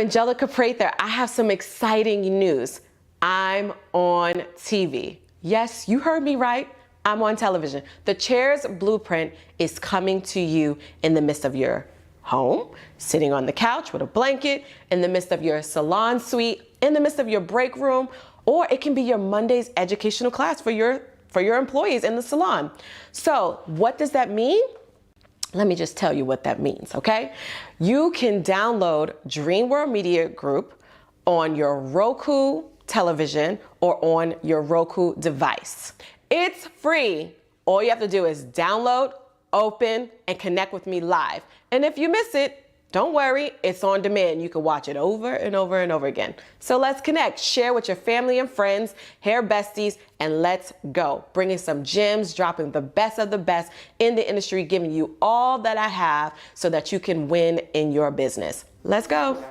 Angelica Prather. I have some exciting news. I'm on TV. Yes, you heard me right. I'm on television. The Chair's Blueprint is coming to you in the midst of your home, sitting on the couch with a blanket, in the midst of your salon suite, in the midst of your break room, or it can be your Monday's educational class for your employees in the salon. So what does that mean? Let me just tell you what that means, okay? You can download Dream World Media Group on your Roku television or on your Roku device. It's free. All you have to do is download, open, and connect with me live. And if you miss it, don't worry, it's on demand. You can watch it over and over and over again. So let's connect, share with your family and friends, hair besties, and let's go. Bringing some gems, dropping the best of the best in the industry, giving you all that I have so that you can win in your business. Let's go.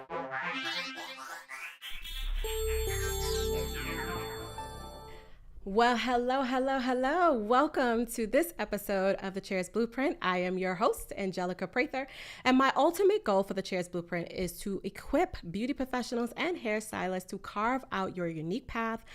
Well, hello. Welcome to this episode of The Chair's Blueprint. I am your host, Angelica Prather, and my ultimate goal for The Chair's Blueprint is to equip beauty professionals and hairstylists to carve out your unique path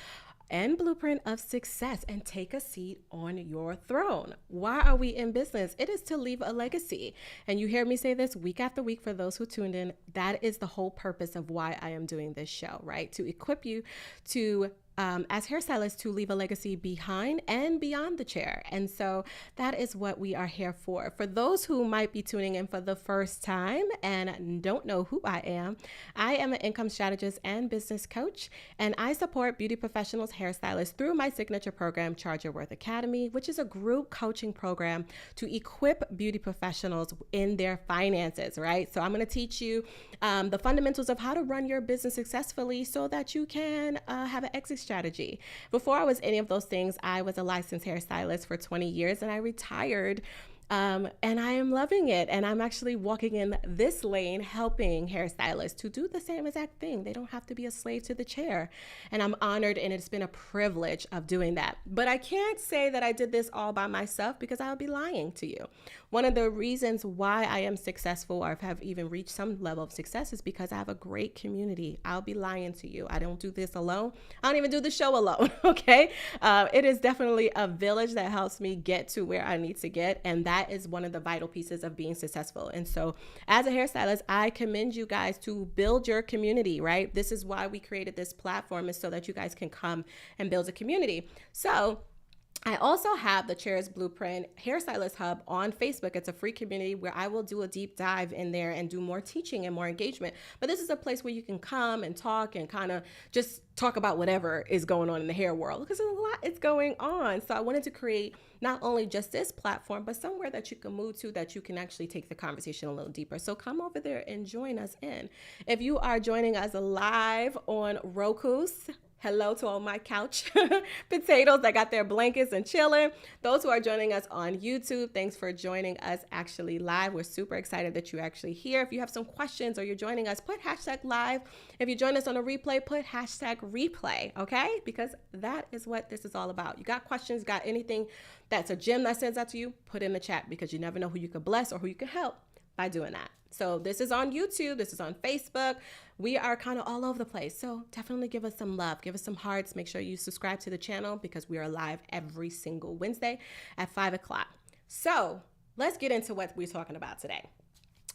and blueprint of success and take a seat on your throne. Why are we in business? It is to leave a legacy. And you hear me say this week after week for those who tuned in. That is the whole purpose of why I am doing this show, right? To equip you to as hairstylists to leave a legacy behind and beyond the chair. And so that is what we are here for. For those who might be tuning in for the first time and don't know who I am an income strategist and business coach, and I support beauty professionals, hairstylists through my signature program, Charge Your Worth Academy, which is a group coaching program to equip beauty professionals in their finances, right? So I'm going to teach you the fundamentals of how to run your business successfully so that you can have an exit strategy. Before I was any of those things, I was a licensed hairstylist for 20 years and I retired. And I am loving it. And I'm actually walking in this lane, helping hairstylists to do the same exact thing. They don't have to be a slave to the chair. And I'm honored, and it's been a privilege of doing that. But I can't say that I did this all by myself because I would be lying to you. One of the reasons why I am successful or have even reached some level of success is because I have a great community. I'll be lying to you. I don't do this alone. I don't even do the show alone, okay? It is definitely a village that helps me get to where I need to get, and that is one of the vital pieces of being successful. And so as a hairstylist, I commend you guys to build your community, right? This is why we created this platform, is so that you guys can come and build a community. So I also have the Chair's Blueprint Hairstylist Hub on Facebook. It's a free community where I will do a deep dive in there and do more teaching and more engagement. But this is a place where you can come and talk and kind of just talk about whatever is going on in the hair world, because there's a lot is going on. So I wanted to create not only just this platform, but somewhere that you can move to that you can actually take the conversation a little deeper. So come over there and join us in. If you are joining us live on Roku's, hello to all my couch potatoes that got their blankets and chilling. Those who are joining us on YouTube, thanks for joining us actually live. We're super excited that you're actually here. If you have some questions or you're joining us, put hashtag live. If you join us on a replay, put hashtag replay, okay? Because that is what this is all about. You got questions, got anything that's a gem that stands out to you, put in the chat, because you never know who you could bless or who you could help by doing that. So this is on YouTube, this is on Facebook. We are kind of all over the place. So definitely give us some love, give us some hearts. Make sure you subscribe to the channel because we are live every single Wednesday at 5 o'clock. So let's get into what we're talking about today.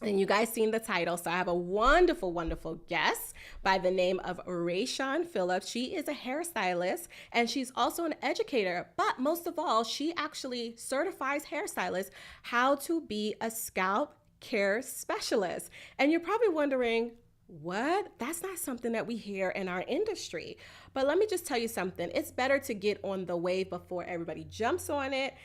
And you guys seen the title. So I have a wonderful, wonderful guest by the name of Rayshawn Phillips. She is a hairstylist and she's also an educator. But most of all, she actually certifies hairstylists how to be a scalp care specialist. And you're probably wondering, what? That's not something that we hear in our industry. But let me just tell you something. It's better to get on the wave before everybody jumps on it.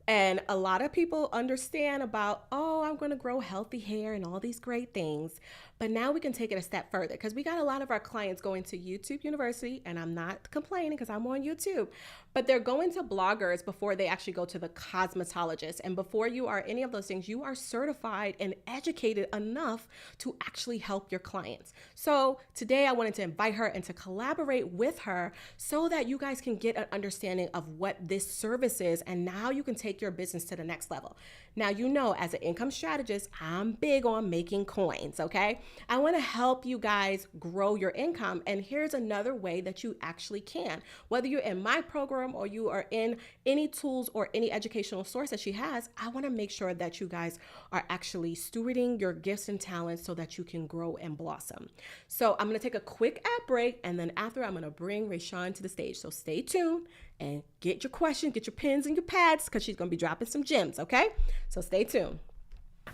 And a lot of people understand about, oh, I'm going to grow healthy hair and all these great things. But now we can take it a step further, because we got a lot of our clients going to YouTube University, and I'm not complaining because I'm on YouTube, but they're going to bloggers before they actually go to the cosmetologist. And before you are any of those things, you are certified and educated enough to actually help your clients. So today I wanted to invite her and to collaborate with her so that you guys can get an understanding of what this service is. And now you can take your business to the next level. Now, you know, as an income strategist, I'm big on making coins, okay? I want to help you guys grow your income. And here's another way that you actually can. Whether you're in my program or you are in any tools or any educational source that she has, I want to make sure that you guys are actually stewarding your gifts and talents so that you can grow and blossom. So I'm going to take a quick ad break, and then after I'm going to bring Rayshawn to the stage. So stay tuned and get your questions, get your pens and your pads, because she's going to be dropping some gems, okay? So stay tuned.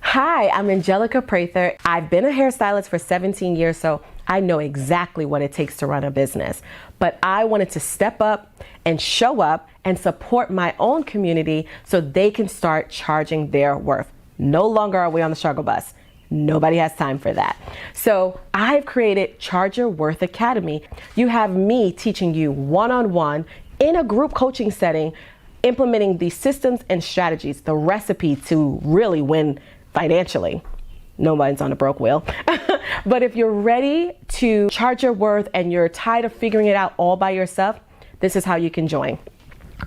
Hi, I'm Angelica Prather. I've been a hairstylist for 17 years, so I know exactly what it takes to run a business. But I wanted to step up and show up and support my own community so they can start charging their worth. No longer are we on the struggle bus. Nobody has time for that. So I've created Charge Your Worth Academy. You have me teaching you one-on-one in a group coaching setting, implementing the systems and strategies, the recipe to really win financially. Nobody's on a broke wheel. But if you're ready to charge your worth and you're tired of figuring it out all by yourself, this is how you can join.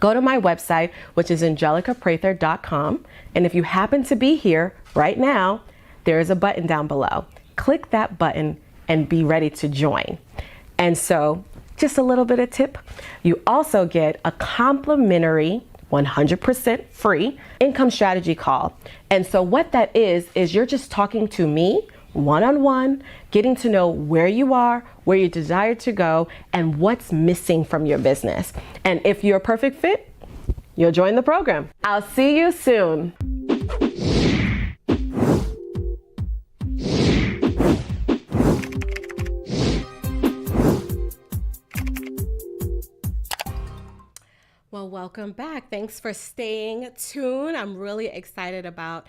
Go to my website, which is angelicaprather.com. And if you happen to be here right now, there is a button down below. Click that button and be ready to join. And so just a little bit of tip. You also get a complimentary 100% free income strategy call. And so what that is you're just talking to me one-on-one, getting to know where you are, where you desire to go, and what's missing from your business. And if you're a perfect fit, you'll join the program. I'll see you soon. Well, welcome back. Thanks for staying tuned. I'm really excited about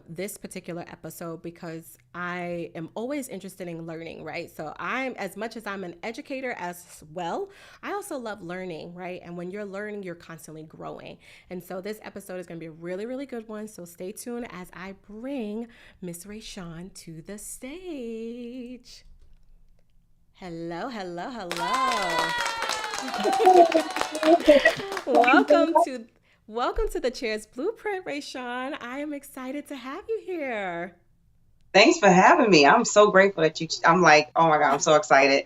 this particular episode because I am always interested in learning, right? So as much as I'm an educator as well, I also love learning, right? And when you're learning, you're constantly growing. And so this episode is going to be a really, really good one. So stay tuned as I bring Miss Rayshawn to the stage. Hello, hello, hello. Welcome to the Chair's Blueprint, Rayshawn. I am excited to have you here. Thanks for having me. I'm so grateful that I'm like, oh my God, I'm so excited.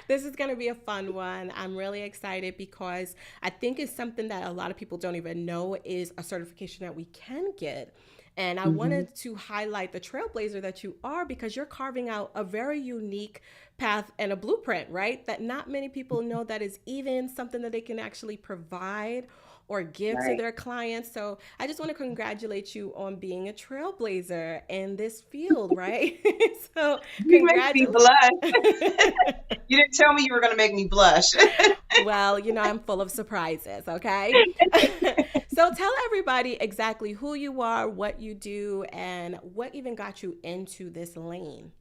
This is going to be a fun one. I'm really excited because I think it's something that a lot of people don't even know is a certification that we can get. And I wanted to highlight the trailblazer that you are because you're carving out a very unique path and a blueprint, right? That not many people know that is even something that they can actually provide or give to their clients. So I just want to congratulate you on being a trailblazer in this field, right? So you make me blush. You didn't tell me you were going to make me blush. Well, I'm full of surprises, okay? So tell everybody exactly who you are, what you do, and what even got you into this lane.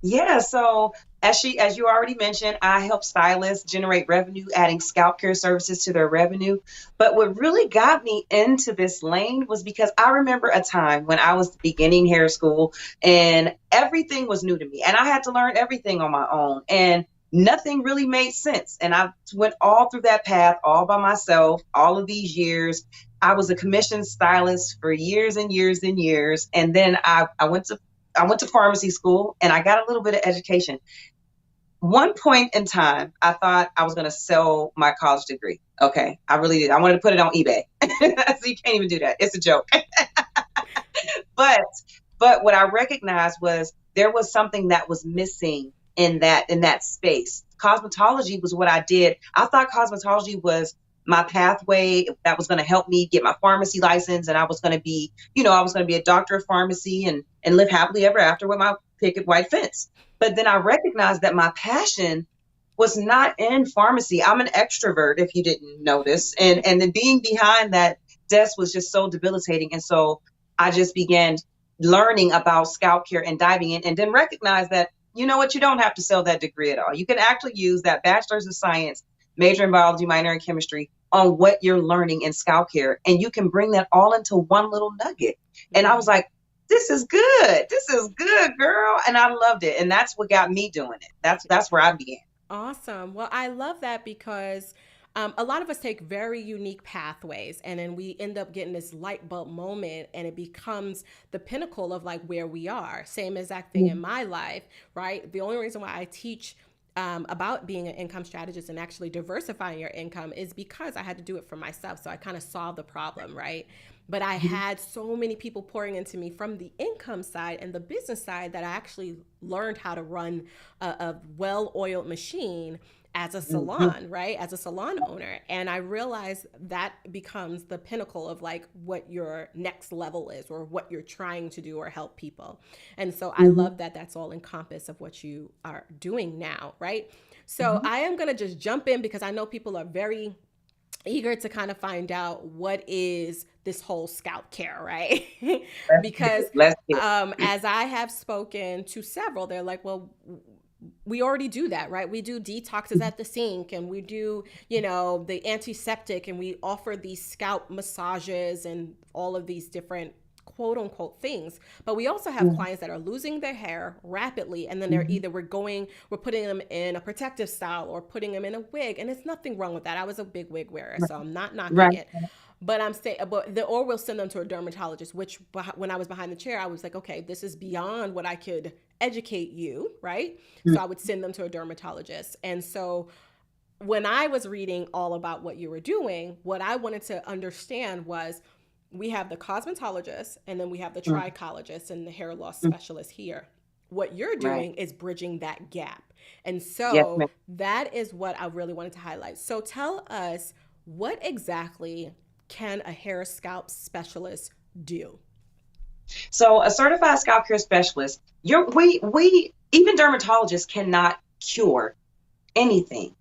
Yeah, so as you already mentioned, I help stylists generate revenue, adding scalp care services to their revenue. But what really got me into this lane was because I remember a time when I was beginning hair school and everything was new to me and I had to learn everything on my own and nothing really made sense. And I went all through that path all by myself, all of these years. I was a commissioned stylist for years and years and years. And then I went to pharmacy school and I got a little bit of education. One point in time, I thought I was going to sell my college degree. Okay. I really did. I wanted to put it on eBay. So you can't even do that. It's a joke. But what I recognized was there was something that was missing in that space. Cosmetology was what I did. I thought cosmetology was my pathway that was going to help me get my pharmacy license. And I was going to be, a doctor of pharmacy and live happily ever after with my picket white fence. But then I recognized that my passion was not in pharmacy. I'm an extrovert, if you didn't notice. And then being behind that desk was just so debilitating. And so I just began learning about scalp care and diving in and then recognize that, you know what, you don't have to sell that degree at all. You can actually use that bachelor's of science, major in biology, minor in chemistry, on what you're learning in scalp care. And you can bring that all into one little nugget. And I was like, this is good. This is good, girl. And I loved it. And that's what got me doing it. That's where I began. Awesome. Well, I love that because a lot of us take very unique pathways, and then we end up getting this light bulb moment, and it becomes the pinnacle of like where we are. Same exact thing in my life, right? The only reason why I teach about being an income strategist and actually diversifying your income is because I had to do it for myself. So I kind of solved the problem, right? But I had so many people pouring into me from the income side and the business side that I actually learned how to run a well-oiled machine as a salon, right? As a salon owner. And I realized that becomes the pinnacle of like what your next level is or what you're trying to do or help people. And so I love that that's all encompassed of what you are doing now, right? So I am going to just jump in because I know people are very eager to kind of find out what is this whole scalp care, right? Because as I have spoken to several, they're like, well, we already do that, right? We do detoxes at the sink, and we do, you know, the antiseptic, and we offer these scalp massages and all of these different quote unquote things. But we also have clients that are losing their hair rapidly, and then they're either we're putting them in a protective style or putting them in a wig, and it's nothing wrong with that. I was a big wig wearer, so I'm not knocking it. But I'm saying, or we'll send them to a dermatologist, which when I was behind the chair, I was like, okay, this is beyond what I could educate you, right? So I would send them to a dermatologist. And so when I was reading all about what you were doing, what I wanted to understand was we have the cosmetologist, and then we have the trichologist and the hair loss specialist here. What you're doing is bridging that gap. And so that is what I really wanted to highlight. So tell us, what exactly can a hair scalp specialist do? So a certified scalp care specialist, we even dermatologists cannot cure anything.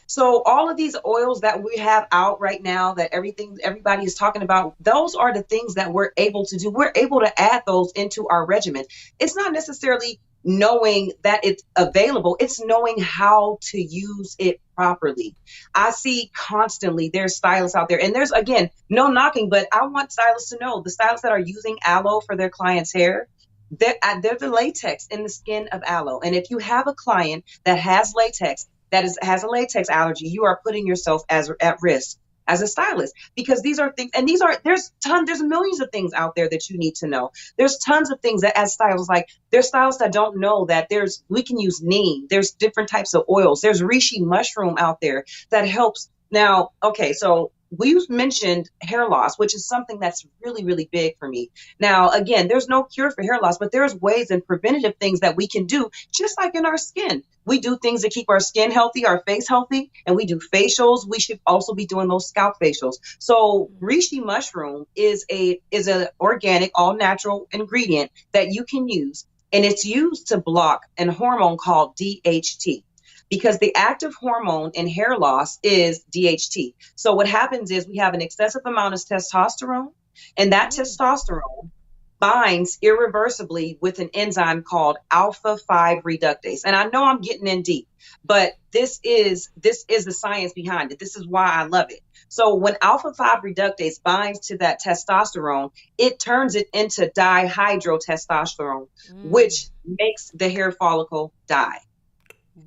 So all of these oils that we have out right now that everybody is talking about, those are the things that we're able to do. We're able to add those into our regimen. It's not necessarily knowing that it's available. It's knowing how to use it properly. I see constantly there's stylists out there, and there's, again, no knocking, but I want stylists to know, the stylists that are using aloe for their clients' hair, they're the latex in the skin of aloe. And if you have a client that has latex, has a latex allergy, you are putting yourself at risk as a stylist, because these are things, and there's millions of things out there that you need to know. There's tons of things that as stylists, like there's stylists that don't know that we can use neem. There's different types of oils. There's reishi mushroom out there that helps. Now, okay, so we mentioned hair loss, which is something that's really, really big for me. Now, again, there's no cure for hair loss, but there's ways and preventative things that we can do, just like in our skin. We do things to keep our skin healthy, our face healthy, and we do facials. We should also be doing those scalp facials. So reishi mushroom is an organic, all natural ingredient that you can use, and it's used to block a hormone called DHT. Because the active hormone in hair loss is DHT. So what happens is we have an excessive amount of testosterone, and that testosterone binds irreversibly with an enzyme called alpha-5 reductase. And I know I'm getting in deep, but this is the science behind it. This is why I love it. So when alpha-5 reductase binds to that testosterone, it turns it into dihydrotestosterone, which makes the hair follicle die.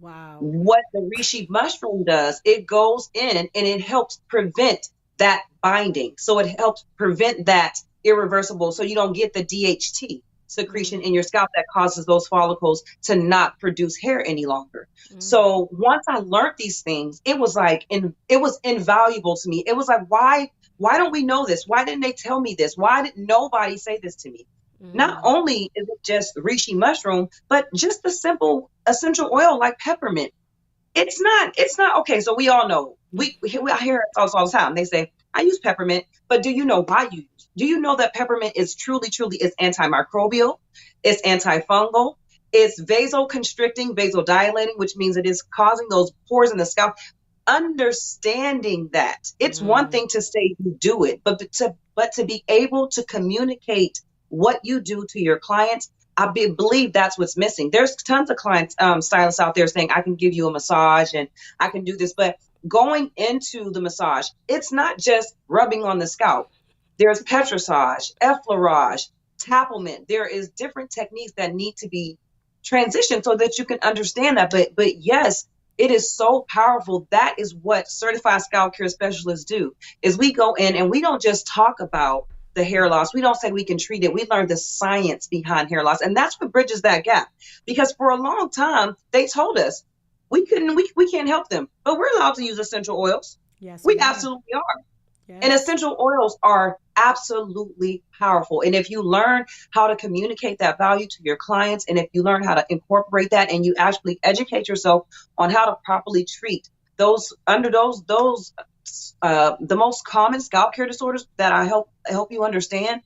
Wow. What the reishi mushroom does, it goes in and it helps prevent that binding. So it helps prevent that irreversible, so you don't get the DHT secretion in your scalp that causes those follicles to not produce hair any longer. So once I learned these things, it was invaluable to me. It was like, why don't we know this? Why didn't they tell me this? Why didn't nobody say this to me? Not only is it just reishi mushroom, but just the simple essential oil like peppermint. It's not okay. So we all know, I hear it all the time. They say, I use peppermint, but do you know why you use? Do you know that peppermint is truly is antimicrobial? It's antifungal. It's vasoconstricting, vasodilating, which means it is causing those pores in the scalp. Understanding that, it's one thing to say you do it, but to be able to communicate what you do to your clients, believe that's what's missing. There's tons of clients, stylists out there saying, I can give you a massage and I can do this. But going into the massage, it's not just rubbing on the scalp. There's petrissage, effleurage, tapplement. There is different techniques that need to be transitioned so that you can understand that. But yes, It is so powerful. That is what certified scalp care specialists do, is we go in and we don't just talk about the hair loss. We don't say we can treat it. We learn the science behind hair loss. And that's what bridges that gap. Because for a long time, they told us we can't help them, but we're allowed to use essential oils. Yes, we absolutely are. Yes. And essential oils are absolutely powerful. And if you learn how to communicate that value to your clients, and if you learn how to incorporate that, and you actually educate yourself on how to properly treat the most common scalp care disorders that I help you understand,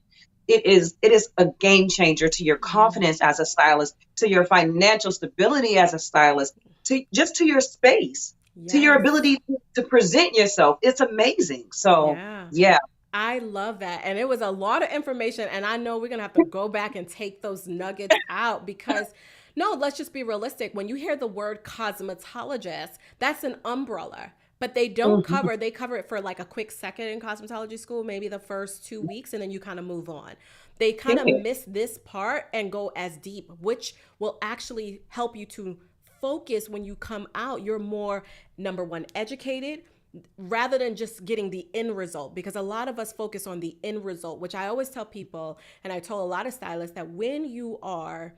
it is a game changer to your confidence as a stylist, to your financial stability as a stylist, to your space. Yes. To your ability to present yourself. It's amazing. So, yeah. I love that. And it was a lot of information. And I know we're going to have to go back and take those nuggets out because, no, let's just be realistic. When you hear the word cosmetologist, that's an umbrella. But they don't they cover it for like a quick second in cosmetology school, maybe the first 2 weeks, and then you kind of move on. They kind of miss this part and go as deep, which will actually help you to focus when you come out. You're more, number one, educated rather than just getting the end result, because a lot of us focus on the end result, which I always tell people, and I told a lot of stylists, that when you are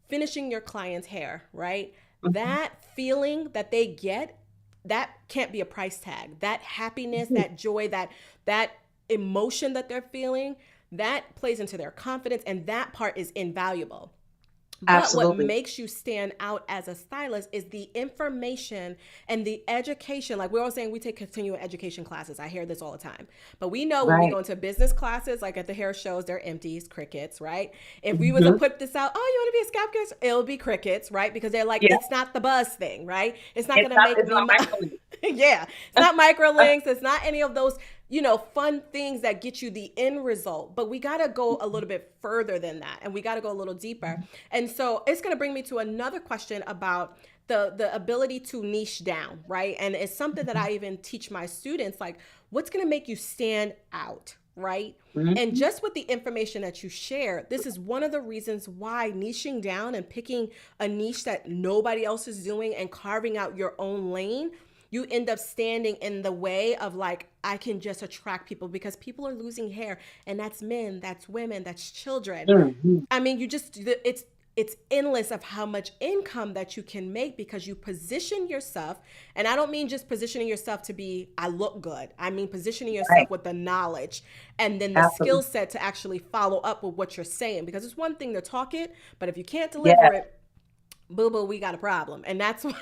finishing your client's hair, right, that feeling that they get, that can't be a price tag. That happiness, that joy, that emotion that they're feeling, that plays into their confidence, and that part is invaluable. Absolutely. But what makes you stand out as a stylist is the information and the education. Like we're all saying, we take continuing education classes. I hear this all the time. But we know when we go into business classes, like at the hair shows, they're empties, crickets, right? If we was to put this out, oh, you want to be a scalp care? It'll be crickets, right? Because they're like, it's not the buzz thing, right? It's not going to make me money. Yeah. It's not microlinks. It's not any of those, fun things that get you the end result. But we got to go a little bit further than that. And we got to go a little deeper. And so it's going to bring me to another question about the ability to niche down, right? And it's something that I even teach my students, like what's going to make you stand out, right? And just with the information that you share, this is one of the reasons why niching down and picking a niche that nobody else is doing and carving out your own lane, you end up standing in the way of like, I can just attract people, because people are losing hair, and that's men, that's women, that's children. I mean, it's endless of how much income that you can make because you position yourself. And I don't mean just positioning yourself to be, I look good. I mean, positioning yourself with the knowledge and then the skill set to actually follow up with what you're saying, because it's one thing to talk it, but if you can't deliver it, boo-boo, we got a problem. And that's why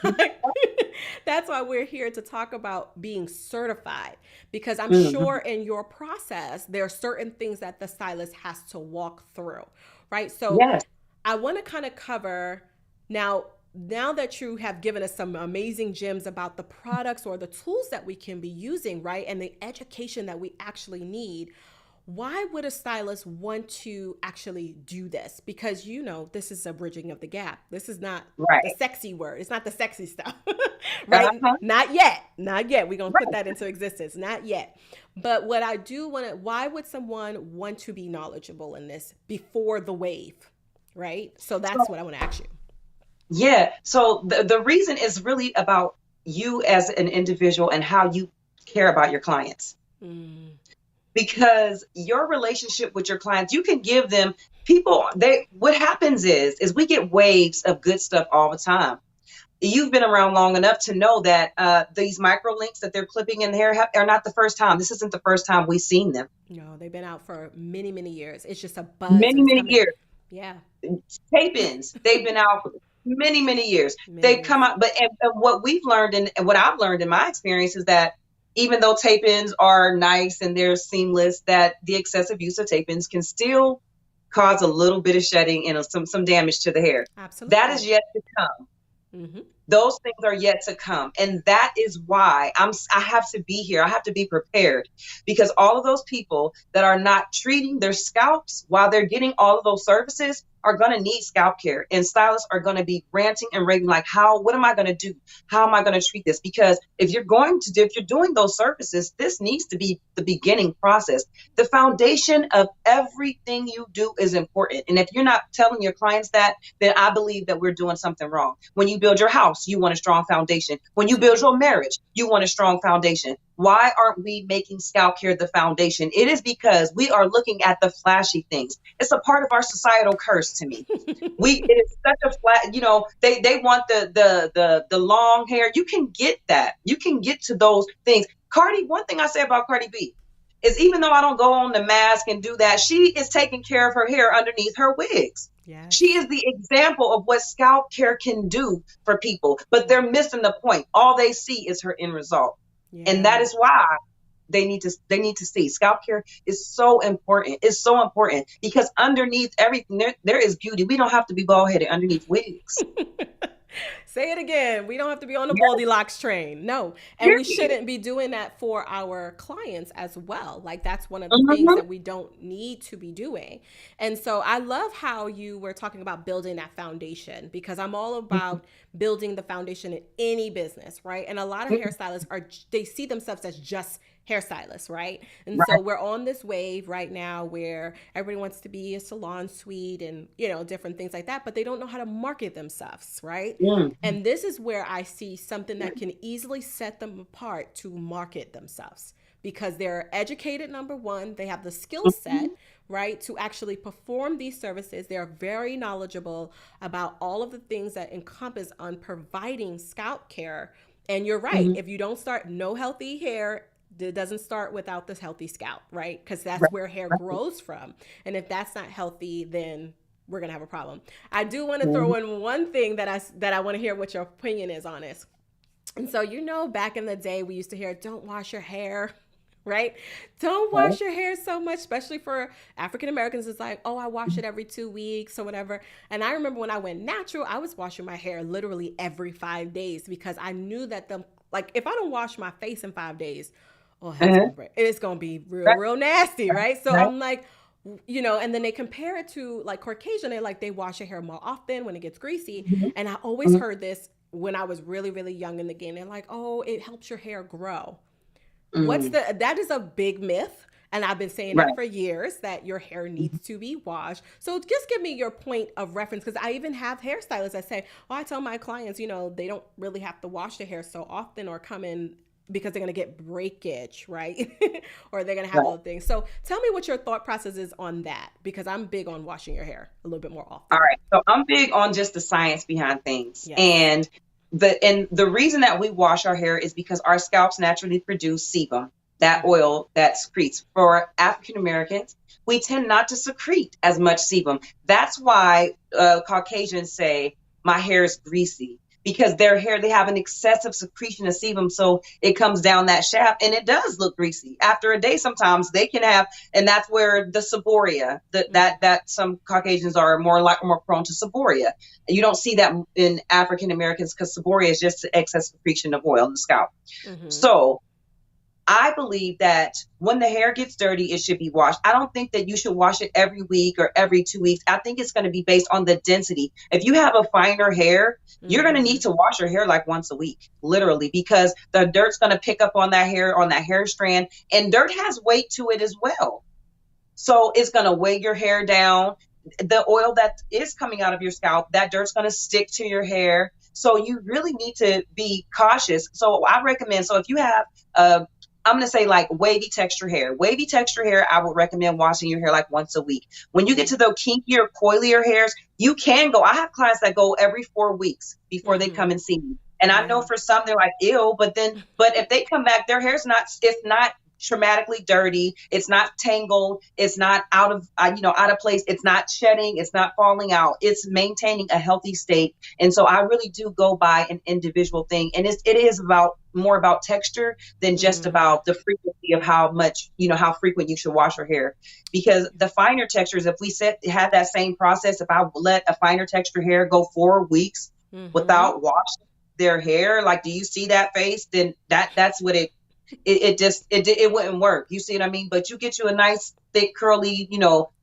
that's why we're here to talk about being certified, because I'm sure in your process, there are certain things that the stylist has to walk through, right? So I want to kind of cover now that you have given us some amazing gems about the products or the tools that we can be using, right? And the education that we actually need. Why would a stylist want to actually do this? Because, this is a bridging of the gap. This is not the sexy word. It's not the sexy stuff, right? Not yet. Not yet. We're going to put that into existence. Not yet. But what I do why would someone want to be knowledgeable in this before the wave, right? So that's what I want to ask you. Yeah. So the reason is really about you as an individual and how you care about your clients. Because your relationship with your clients, you can give them what happens is we get waves of good stuff all the time. You've been around long enough to know that these micro links that they're clipping in the hair are not the first time. This isn't the first time we've seen them. No, they've been out for many, many years. It's just a buzz. Many years. Yeah. Tape-ins, they've been out for many, many years. They've come out, but and what we've learned and what I've learned in my experience is that even though tape-ins are nice and they're seamless, that the excessive use of tape-ins can still cause a little bit of shedding and some damage to the hair. Absolutely. That is yet to come. Those things are yet to come. And that is why I have to be here. I have to be prepared, because all of those people that are not treating their scalps while they're getting all of those services are going to need scalp care, and stylists are going to be ranting and raving like, what am I going to do? How am I going to treat this? Because if you're doing those services, this needs to be the beginning process. The foundation of everything you do is important. And if you're not telling your clients that, then I believe that we're doing something wrong. When you build your house, you want a strong foundation. When you build your marriage, you want a strong foundation. Why aren't we making scalp care the foundation? It is because we are looking at the flashy things. It's a part of our societal curse to me. It is such a flat, they want the long hair. You can get that. You can get to those things. One thing I say about Cardi B is, even though I don't go on the mask and do that, she is taking care of her hair underneath her wigs. Yes. She is the example of what scalp care can do for people, but they're missing the point. All they see is her end result. Yeah. And that is why they need to see scalp care is so important. It's so important because underneath everything, there is beauty. We don't have to be bald headed underneath wigs. Say it again. We don't have to be on the Goldilocks train. No. And we shouldn't be doing that for our clients as well. Like, that's one of the things that we don't need to be doing. And so I love how you were talking about building that foundation, because I'm all about building the foundation in any business, right? And a lot of hairstylists they see themselves as just hairstylists, right? And so we're on this wave right now where everybody wants to be a salon suite and, different things like that, but they don't know how to market themselves, right? And this is where I see something that can easily set them apart to market themselves, because they're educated, number one, they have the skill set, right, to actually perform these services. They're very knowledgeable about all of the things that encompass on providing scalp care. And you're right, if you don't start no healthy hair, it doesn't start without this healthy scalp, right? Because that's where hair grows from. And if that's not healthy, then we're going to have a problem. I do want to throw in one thing that I want to hear what your opinion is on this. And so, back in the day, we used to hear, don't wash your hair, right? Don't wash your hair so much, especially for African Americans. It's like, oh, I wash it every 2 weeks or whatever. And I remember when I went natural, I was washing my hair literally every 5 days, because I knew that if I don't wash my face in 5 days, it's going to be real nasty, right? So I'm like, and then they compare it to like Caucasian. They wash their hair more often when it gets greasy. And I always heard this when I was really, really young in the game. They're like, oh, it helps your hair grow. That is a big myth. And I've been saying it for years, that your hair needs to be washed. So just give me your point of reference, because I even have hairstylists that say, I tell my clients, they don't really have to wash their hair so often or come in because they're going to get breakage, right? Or they're going to have all the things. So tell me what your thought process is on that, because I'm big on washing your hair a little bit more often. All right. So I'm big on just the science behind things. Yes. And the reason that we wash our hair is because our scalps naturally produce sebum, that oil that secretes. For African Americans, we tend not to secrete as much sebum. That's why Caucasians say my hair is greasy, because their hair, they have an excessive secretion of sebum. So it comes down that shaft and it does look greasy. After a day, sometimes they can have, and that's where the seborrhea, that some Caucasians are more prone to seborrhea. And you don't see that in African Americans, because seborrhea is just excess secretion of oil in the scalp. So I believe that when the hair gets dirty, it should be washed. I don't think that you should wash it every week or every 2 weeks. I think it's going to be based on the density. If you have a finer hair, you're going to need to wash your hair like once a week, literally, because the dirt's going to pick up on that hair strand, and dirt has weight to it as well. So it's going to weigh your hair down. The oil that is coming out of your scalp, that dirt's going to stick to your hair. So you really need to be cautious. So I recommend, so if you have I'm going to say like wavy texture hair, I would recommend washing your hair like once a week. When you get to the kinkier, coilier hairs, you can go. I have clients that go every 4 weeks before they come and see me. And I know for some, they're like, ew, but if they come back, their hair's it's not traumatically dirty. It's not tangled. It's not out of place. It's not shedding. It's not falling out. It's maintaining a healthy state. And so I really do go by an individual thing. And it is more about texture than just about the frequency of how much, how frequent you should wash your hair. Because the finer textures, if we had that same process, if I let a finer texture hair go 4 weeks without washing their hair, like, do you see that face? Then that's what it wouldn't work. You see what I mean? But you get you a nice thick, curly,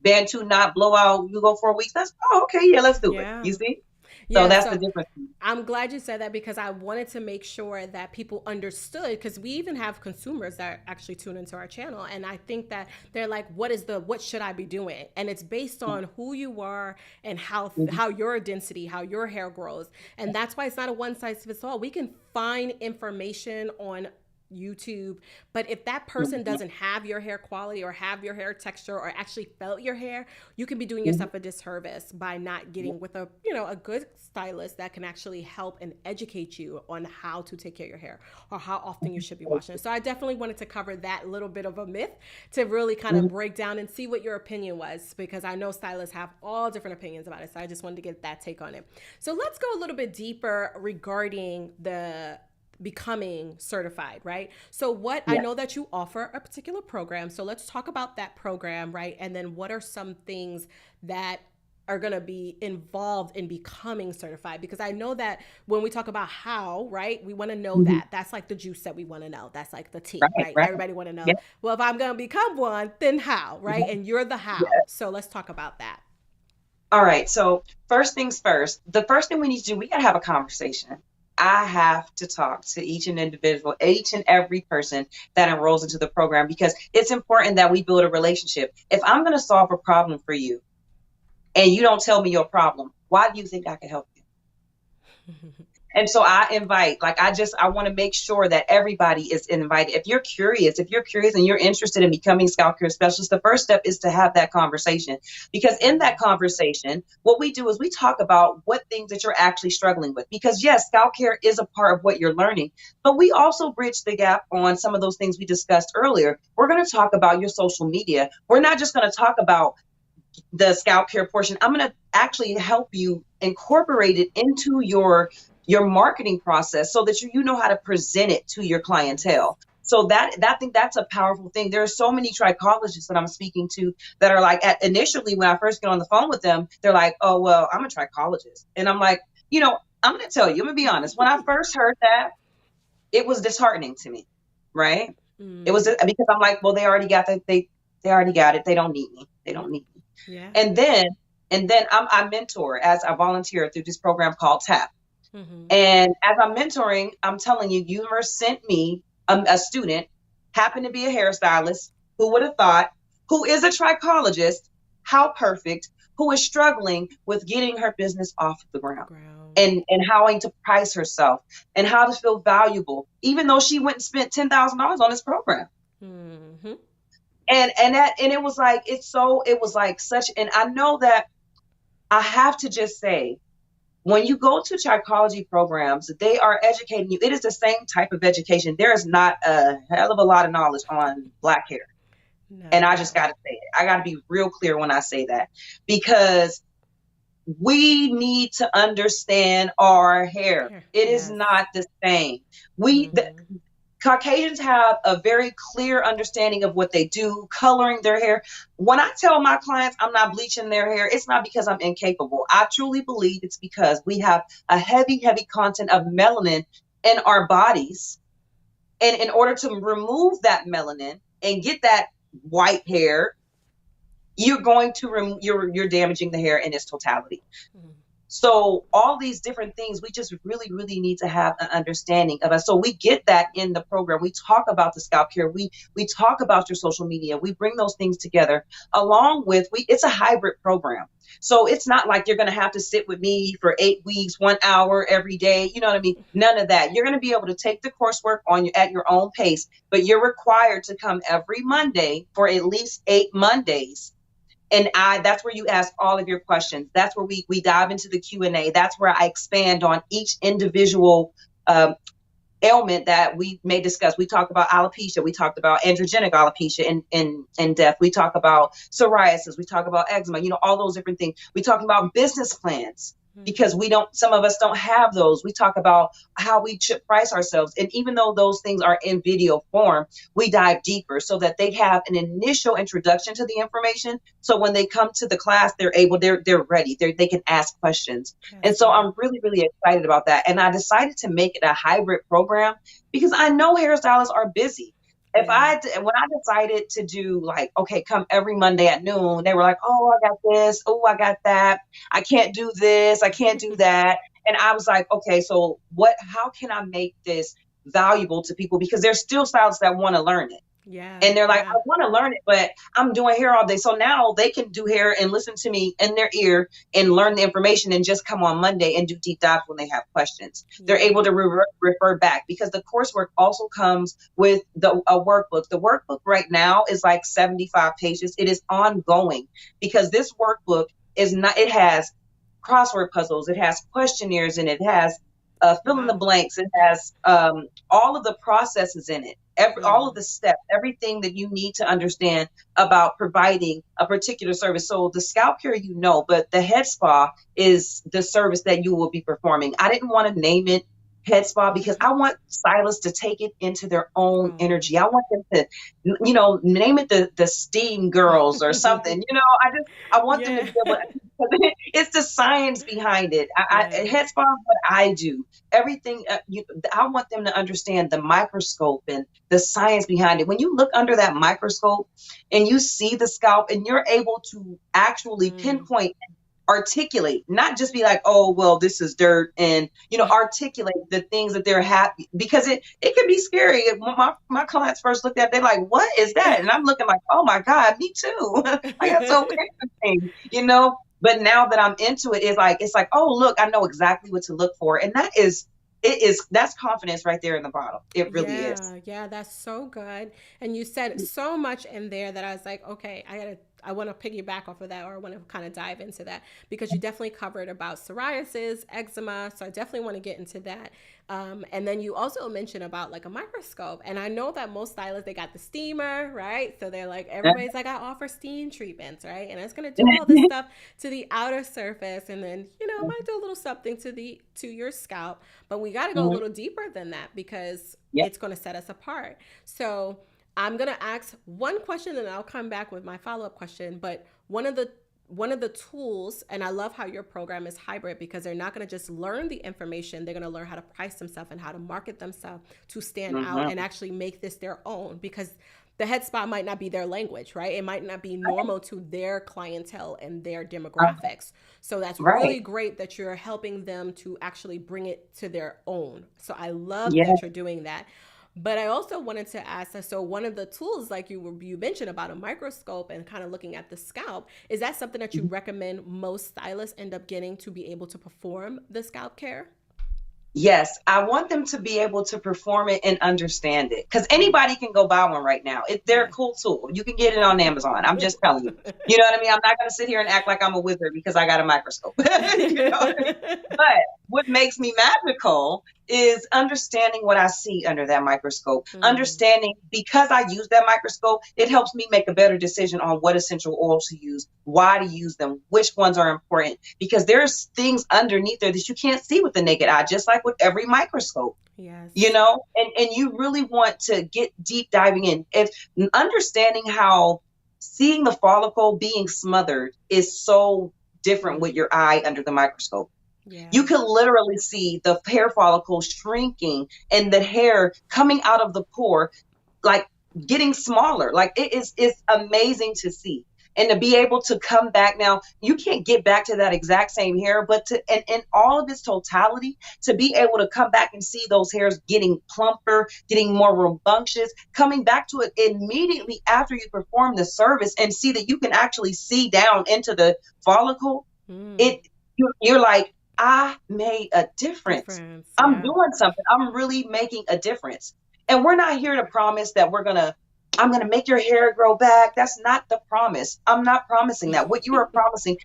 Bantu knot blowout, you go 4 weeks. That's, oh, okay, yeah, let's do it. Yeah. You see? So Yeah, that's the so difference. I'm glad you said that because I wanted to make sure that people understood because we even have consumers that actually tune into our channel and I think that they're like what should I be doing? And it's based on who you are and Mhm. how your density, how your hair grows. And that's why it's not a one size fits all. We can find information on YouTube. But if that person Mhm. doesn't have your hair quality or have your hair texture or actually felt your hair, you can be doing Mhm. yourself a disservice by not getting with a good stylist that can actually help and educate you on how to take care of your hair or how often you should be washing it. So I definitely wanted to cover that little bit of a myth to really kind of Mhm. break down and see what your opinion was because I know stylists have all different opinions about it. So I just wanted to get that take on it. So let's go a little bit deeper regarding the becoming certified, right? So what I Yeah. know that you offer a particular program. So let's talk about that program, right? And then what are some things that are going to be involved in becoming certified? Because I know that when we talk about how, right, we want to know Mhm. that. That's like the juice that we want to know. That's like the tea, Right, right? right. Everybody want to Yeah. know, well, if I'm going to become one, then how, right? And you're the how. Yeah. So let's talk about that. All right. So first things first, the first thing we need to do, we got to have a conversation. I have to talk to each and every person that enrolls into the program because it's important that we build a relationship. If I'm going to solve a problem for you and you don't tell me your problem, why do you think I can help you? And so I invite, I want to make sure that everybody is invited. If you're curious and you're interested in becoming scalp care specialist, the first step is to have that conversation. Because in that conversation, what we do is we talk about what things that you're actually struggling with. Because yes, scalp care is a part of what you're learning, but we also bridge the gap on some of those things we discussed earlier. We're going to talk about your social media. We're not just going to talk about the scalp care portion. I'm going to actually help you incorporate it into your marketing process so that you know how to present it to your Yes. clientele. So that I think that's a powerful thing. There are so many trichologists that I'm speaking to that are like, initially when I first get on the phone with them, they're like, oh, well, I'm a trichologist. And I'm like, I'm going to tell you, I'm going to be honest. When I first heard that, it was disheartening to me, right? It was Mm, because I'm like, well, they already got that. They already got it. They don't need me. They don't need me. yeah. And then I mentor as a volunteer through this program called TAP. Mm-hmm. And as I'm mentoring, I'm telling you, universe sent me a student, happened to be a hairstylist, who would have thought, who is a trichologist, how perfect, who is struggling with getting her business off the ground Ground. and how to price herself and how to feel valuable, even though she went and spent $10,000 on this program. Mm-hmm. And it was like, it was like such, and I know that I have to just say, when you go to trichology programs, they are educating you. It is the same type of education. There is not a hell of a lot of knowledge on black hair. Not And at I just got all. to say it. I got to be real clear when I say that because we need to understand our hair. Here. It is Yes. not the same. We, the, Mm-hmm. Caucasians have a very clear understanding of what they do, coloring their hair. When I tell my clients I'm not bleaching their hair, it's not because I'm incapable. I truly believe it's because we have a heavy, heavy content of melanin in our bodies. And in order to remove that melanin and get that white hair, you're going to you're damaging the hair in its totality. Mm-hmm. So all these different things, we just really, really need to have an understanding of us. So we get that in the program. We talk about the scalp care. We talk about your social media. We bring those things together along with it's a hybrid program. So it's not like you're going to have to sit with me for 8 weeks, 1 hour every day. You know what I mean? None of that. You're going to be able to take the coursework at your own pace, but you're required to come every Monday for at least 8 Mondays. And that's where you ask all of your questions. That's where we dive into the Q&A. That's where I expand on each individual um, ailment that we may discuss. We talked about alopecia. We talked about androgenic alopecia in depth. We talk about psoriasis. We talk about eczema, all those different things. We talk about business plans because some of us don't have those. We talk about how we should price ourselves. And even though those things are in video form, we dive deeper so that they have an initial introduction to the information. So when they come to the class, they're ready. They can ask questions. And Yes, so ma'am. I'm really, really excited about that. And I decided to make it a hybrid program because I know hairstylists are busy. Yeah. When I decided to do like, okay, come every Monday at noon, they were like, oh, I got this. Oh, I got that. I can't do this. I can't do that. And I was like, okay, so how can I make this valuable to people? Because there's still stylists that want to learn it. Yeah. And they're like, Yeah. I want to learn it, but I'm doing hair all day. So now they can do hair and listen to me in their ear and learn the information and just come on Monday and do deep dives when they have questions. They're Yeah. able to refer back because the coursework also comes with a workbook. The workbook right now is like 75 pages. It is ongoing because this workbook it has crossword puzzles, it has questionnaires, and it has fill in the Wow. blanks. It has all of the processes in it, all of the steps, everything that you need to understand about providing a particular service. So the scalp care, but the head spa is the service that you will be performing. I didn't want to name it head spa because I want stylists to take it into their own energy. I want them to, name it the steam girls or something. I want them to Yeah. be able to, it's the science behind it. Head spa is what I do. Everything, I want them to understand the microscope and the science behind it. When you look under that microscope and you see the scalp and you're able to actually pinpoint, articulate, not just be like, oh, well, this is dirt, and articulate the things that they're happy, because it can be scary. When my clients first looked at it, they're like, what is that? And I'm looking like, oh my God, me too. Like, that's so interesting, but now that I'm into it, it's like, oh, look, I know exactly what to look for. And that's confidence right there in the bottle. It really is. Yeah, that's so good. And you said so much in there that I was like, okay, I want to piggyback off of that, or I want to kind of dive into that, because you definitely covered about psoriasis, eczema. So I definitely want to get into that. And then you also mentioned about like a microscope. And I know that most stylists, they got the steamer, right? So they're like, everybody's like, I offer steam treatments, right? And it's going to do all this stuff to the outer surface. And then, it might do a little something to your scalp, but we got to go a little deeper than that, because it's going to set us apart. So I'm going to ask one question and I'll come back with my follow-up question. But one of the tools, and I love how your program is hybrid, because they're not going to just learn the information, they're going to learn how to price themselves and how to market themselves to stand out and actually make this their own, because the head spa might not be their language, right? It might not be normal to their clientele and their demographics. So that's really great that you're helping them to actually bring it to their own. So I love that you're doing that. But I also wanted to ask, so one of the tools, like you mentioned about a microscope and kind of looking at the scalp, is that something that you recommend most stylists end up getting to be able to perform the scalp care? Yes, I want them to be able to perform it and understand it, because anybody can go buy one right now. They're a cool tool. You can get it on Amazon. I'm just telling you. You know what I mean? I'm not going to sit here and act like I'm a wizard because I got a microscope. You know what I mean? But what makes me magical is understanding what I see under that microscope. Understanding, because I use that microscope, it helps me make a better decision on what essential oils to use, why to use them, which ones are important, because there's things underneath there that you can't see with the naked eye, just like with every microscope. Yes. And you really want to get deep diving in. If understanding how seeing the follicle being smothered is so different with your eye under the microscope. Yeah. You could literally see the hair follicle shrinking and the hair coming out of the pore, like getting smaller. Like it's amazing to see. And to be able to come back now, you can't get back to that exact same hair, but in all of its totality, to be able to come back and see those hairs getting plumper, getting more rambunctious, coming back to it immediately after you perform the service, and see that you can actually see down into the follicle. You're like, I made a difference. I'm doing something. I'm really making a difference. And we're not here to promise that I'm going to make your hair grow back. That's not the promise. I'm not promising that. What you are promising,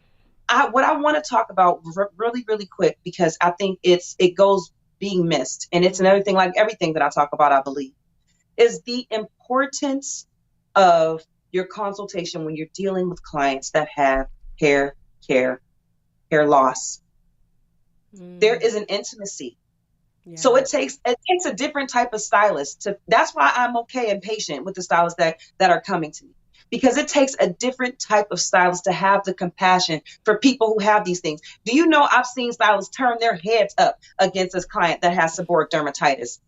what I want to talk about really, really quick, because I think it goes being missed. And it's another thing, like everything that I talk about, I believe, is the importance of your consultation when you're dealing with clients that have hair loss. There is an intimacy. Yeah. So it takes a different type of stylist that's why I'm okay and patient with the stylists that are coming to me, because it takes a different type of stylist to have the compassion for people who have these things. Do you know, I've seen stylists turn their heads up against a client that has seborrheic dermatitis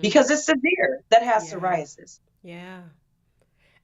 because it's severe, that has psoriasis. Yeah.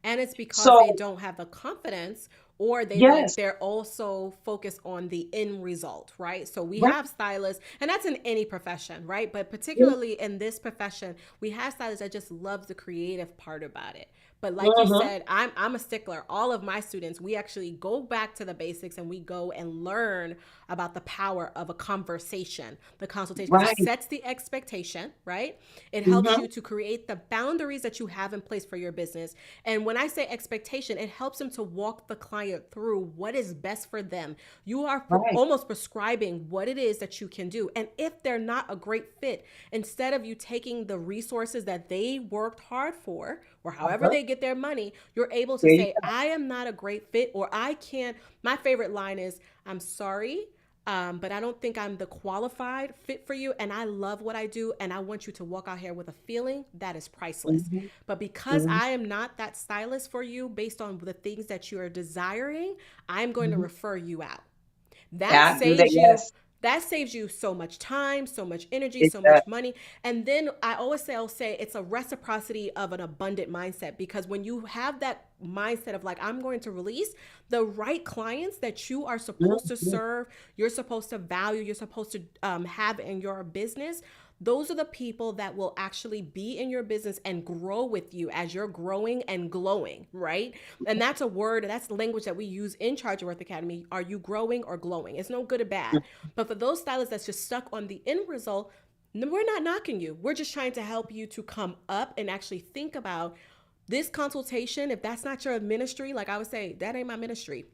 And it's because they So don't have the confidence, or yes, they're also focused on the end result, right? So we right. have stylists, and that's in any profession, right? But Mhm. particularly in this profession, we have stylists that just love the creative part about it. But like you said, I'm a stickler. All of my students, we actually go back to the basics and we go and learn about the power of a conversation, the consultation, because it Right. sets the expectation, right? It helps Hmm. you to create the boundaries that you have in place for your business. And when I say expectation, it helps them to walk the client through what is best for them. You are Right. almost prescribing what it is that you can do. And if they're not a great fit, instead of you taking the resources that they worked hard for, or however Uh-huh. they get their money, you're able to There you say, I am not a great fit, or I can't. My favorite line is, I'm sorry, but I don't think I'm the qualified fit for you. And I love what I do. And I want you to walk out here with a feeling that is go. priceless. Hmm. But because Hmm. I am not that stylist for you based on the things that you are desiring, I'm going to Hmm. refer you out. That Yeah, I do that. saves you Yes, that saves you so much time, so much energy, it so does. much money. And then I'll say it's a reciprocity of an abundant mindset, because when you have that mindset of like, I'm going to release the right clients that you are supposed to Mhm. serve, you're supposed to value, you're supposed to have in your business, those are the people that will actually be in your business and grow with you as you're growing and glowing, right? And that's a word, that's the language that we use in Charge Your Worth Academy. Are you growing or glowing? It's no good or bad. But for those stylists that's just stuck on the end result, we're not knocking you. We're just trying to help you to come up and actually think about this consultation. If that's not your ministry, like I would say, that ain't my ministry.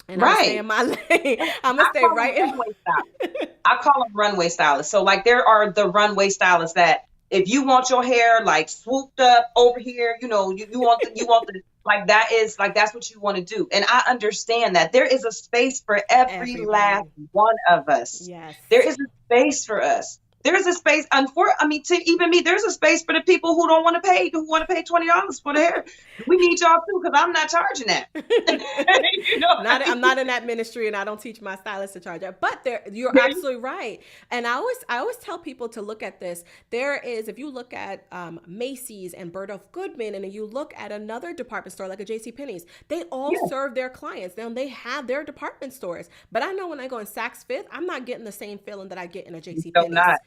And I'm gonna stay Right. in my lane. I'm gonna I stay call them right in runway stylists. I call them runway stylists. So like there are the runway stylists that if you want your hair like swooped up over here, you want the like that is like that's what you want to do. And I understand that there is a space for every last everybody. one of us. Yes. There is a space for us. There is a space, I mean, to even me, there's a space for the people who don't want to pay, who want to pay $20 for the hair. We need y'all too, because I'm not charging that. you know, Not I'm not in that ministry, and I don't teach my stylist to charge that. But you're there you absolutely right. And I always tell people to look at this. There is, if you look at Macy's and Bergdorf Goodman, and then you look at another department store like a J.C. Penney's, they all yeah, serve their clients. Now they have their department stores, but I know when I go in Saks Fifth, I'm not getting the same feeling that I get in a you J.C. shall not. Penney's.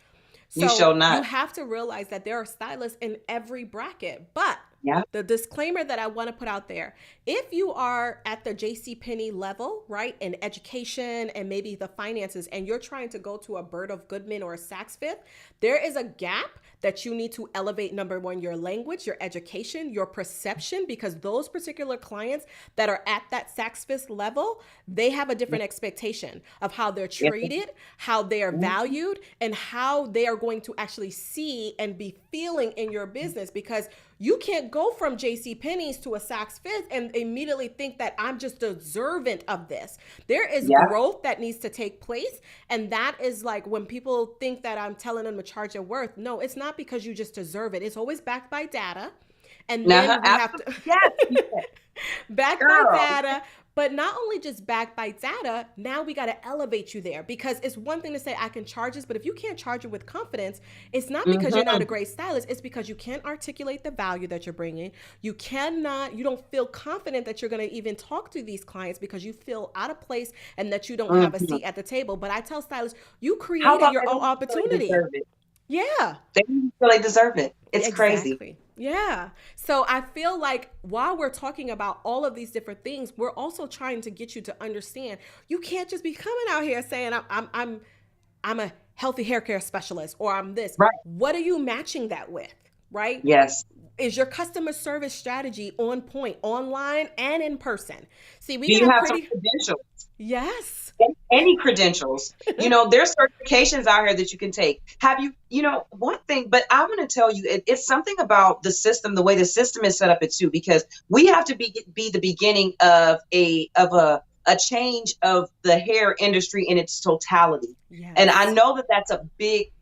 You So shall you not. have to realize that there are stylists in every bracket. But Yeah. the disclaimer that I want to put out there, if you are at the JCPenney level, right, in education and maybe the finances, and you're trying to go to a Bergdorf Goodman or a Saks Fifth, there is a gap that you need to elevate. Number one, your language, your education, your perception, because those particular clients that are at that Saks Fifth level, they have a Yeah. different expectation of how they're Yes. treated, how they are Mhm. valued, and how they are going to actually see and be feeling in your business, because you can't go from JC Penney's to a Saks Fifth and immediately think that I'm just observant of this. There is Yeah. growth that needs to take place. And that is like when people think that I'm telling them to charge their worth. No, it's not, because you just deserve it. It's always backed by data. And Now, then we have absolutely. to Yes. You said, backed by girl. data, but not only just backed by data, now we got to elevate you there, because it's one thing to say I can charge this, but if you can't charge it with confidence, it's not because you're not a Hmm. great stylist, it's because you can't articulate the value that you're bringing. You don't feel confident that you're going to even talk to these clients because you feel out of place and that you don't have a Hmm. seat at the table. But I tell stylists, you How created about your they own don't even feel they opportunity. deserve it? Yeah. They don't even feel they deserve it. It's crazy. Exactly. Yeah. So I feel like while we're talking about all of these different things, we're also trying to get you to understand you can't just be coming out here saying I'm a healthy hair care specialist, or I'm this. Right. What are you matching that with? Right? Yes. Is your customer service strategy on point, online and in person? See, we Do can you have have some pretty. credentials? Yes. Any credentials? There's certifications out here that you can take. Have one thing, but I want to tell you, it's something about the system, the way the system is set up, too, because we have to be the beginning of a change of the hair industry in its totality. And I Yes. know that that's a big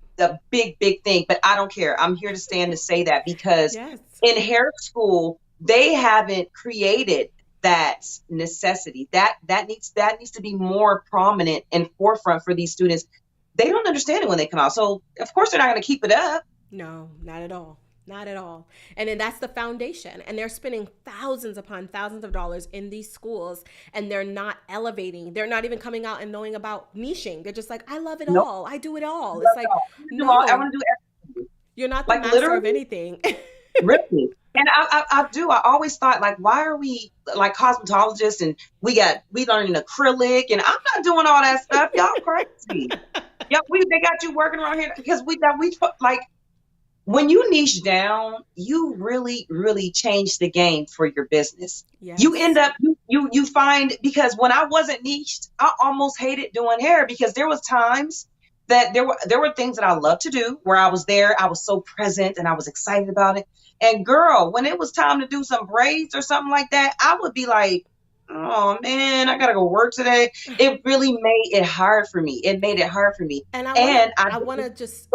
thing, but I don't care. I'm here to stand to say that because Yes. in hair school, they haven't created that necessity that needs to be more prominent and forefront for these students. They don't understand it when they come out, so of course they're not going to keep it up. No, not at all. Not at all. And then that's the foundation. And they're spending thousands upon thousands of dollars in these schools, and they're not elevating. They're not even coming out and knowing about niching. They're just like, I love it Nope. all. I do it all. No, It's like, I no, want to do everything. you're not the Like master of literally, anything. really. And I always thought, like, why are we like cosmetologists and we learning acrylic and I'm not doing all that stuff. Y'all crazy. They got you working around here because like when you niche down, you really, really change the game for your business. Yes. You end up, you find, because when I wasn't niched, I almost hated doing hair because there was times that there were things that I loved to do where I was there, I was so present and I was excited about it. And girl, when it was time to do some braids or something like that, I would be like, oh man, I gotta go work today. It really made it hard for me. It made it hard for me. And I want to just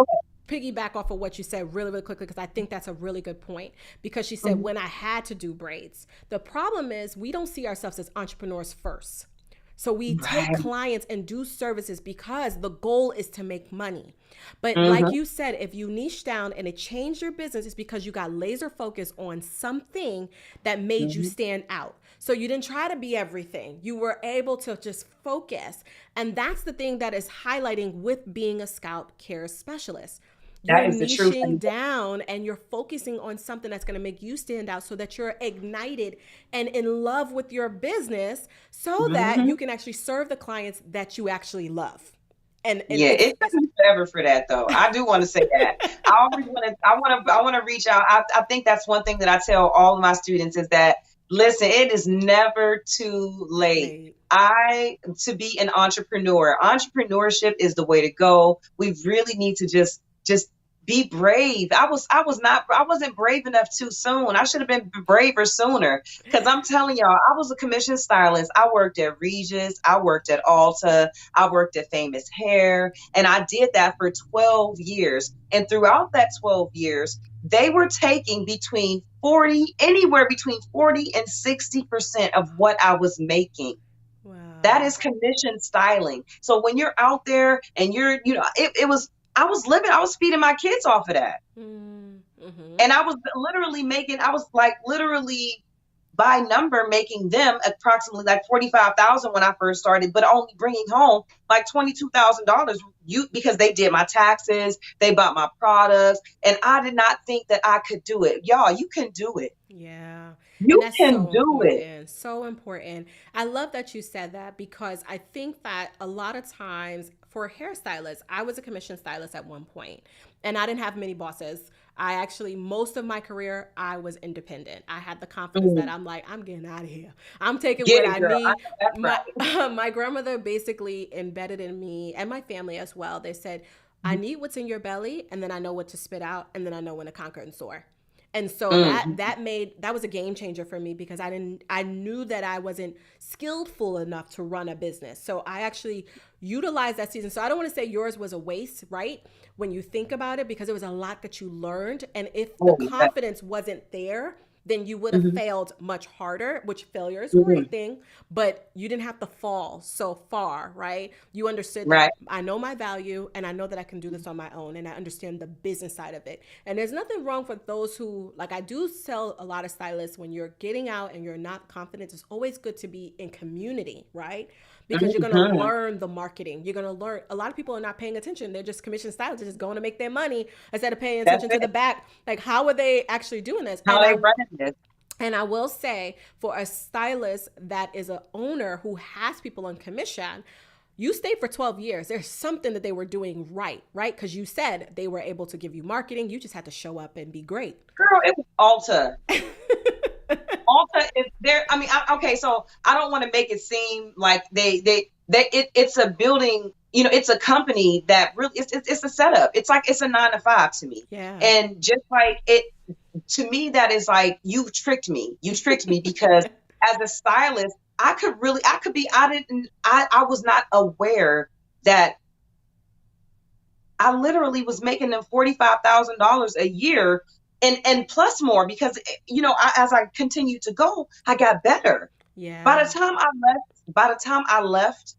piggyback off of what you said really, really quickly, because I think that's a really good point. Because she said, when I had to do braids, the problem is we don't see ourselves as entrepreneurs first. So we take clients and do services because the goal is to make money. But like you said, if you niche down and it changed your business, it's because you got laser focused on something that made you stand out. So you didn't try to be everything. You were able to just focus. And that's the thing that is highlighting with being a scalp care specialist. You're niching down and you're focusing on something that's going to make you stand out so that you're ignited and in love with your business so that you can actually serve the clients that you actually love. And yeah, it took me forever for that though. I do want to say that. I want to reach out. I think that's one thing that I tell all of my students is that, listen, it is never too late. To be an entrepreneur. Entrepreneurship is the way to go. We really need to just be brave. I wasn't brave enough too soon. I should have been braver sooner. Because I'm telling y'all, I was a commissioned stylist. I worked at Regis. I worked at Ulta. I worked at Famous Hair. And I did that for 12 years. And throughout that 12 years, they were taking anywhere between 40 and 60% of what I was making. Wow. That is commissioned styling. So when you're out there and I was feeding my kids off of that. And I was literally by number making them approximately like $45,000 when I first started, but only bringing home like $22,000 because they did my taxes, they bought my products, and I did not think that I could do it. Y'all, you can do it. Yeah. You can do it. So important. I love that you said that because I think that a lot of times for hairstylists, I was a commissioned stylist at one point and I didn't have many bosses. Most of my career, I was independent. I had the confidence that I'm like, I'm getting out of here. I'm taking what I need. My grandmother basically embedded in me and my family as well. They said, I need what's in your belly and then I know what to spit out and then I know when to conquer and soar. And so that was a game changer for me because I knew that I wasn't skillful enough to run a business. So I actually utilized that season. So I don't want to say yours was a waste, right? When you think about it, because it was a lot that you learned. And if the confidence wasn't there, then you would have failed much harder, which failure is a great thing, but you didn't have to fall so far, right? You understood that I know my value and I know that I can do this on my own and I understand the business side of it. And there's nothing wrong for those who, like I do tell a lot of stylists, when you're getting out and you're not confident, it's always good to be in community, right? Because you're going to learn the marketing. You're going to learn. A lot of people are not paying attention. They're just commissioned stylists. They're just going to make their money instead of paying attention to the back. Like, how are they actually doing this? How are they running this? And I will say, for a stylist that is an owner who has people on commission, you stayed for 12 years. There's something that they were doing right? Because you said they were able to give you marketing. You just had to show up and be great. Girl, it was Ulta. Ulta is there. I mean, okay, so I don't want to make it seem like it's a building, it's a company that really, it's a setup. It's like, it's a 9 to 5 to me. Yeah. And just like to me, that is like, you tricked me because as a stylist, I was not aware that I literally was making them $45,000 a year and plus more because, as I continued to go, I got better. Yeah. By the time I left,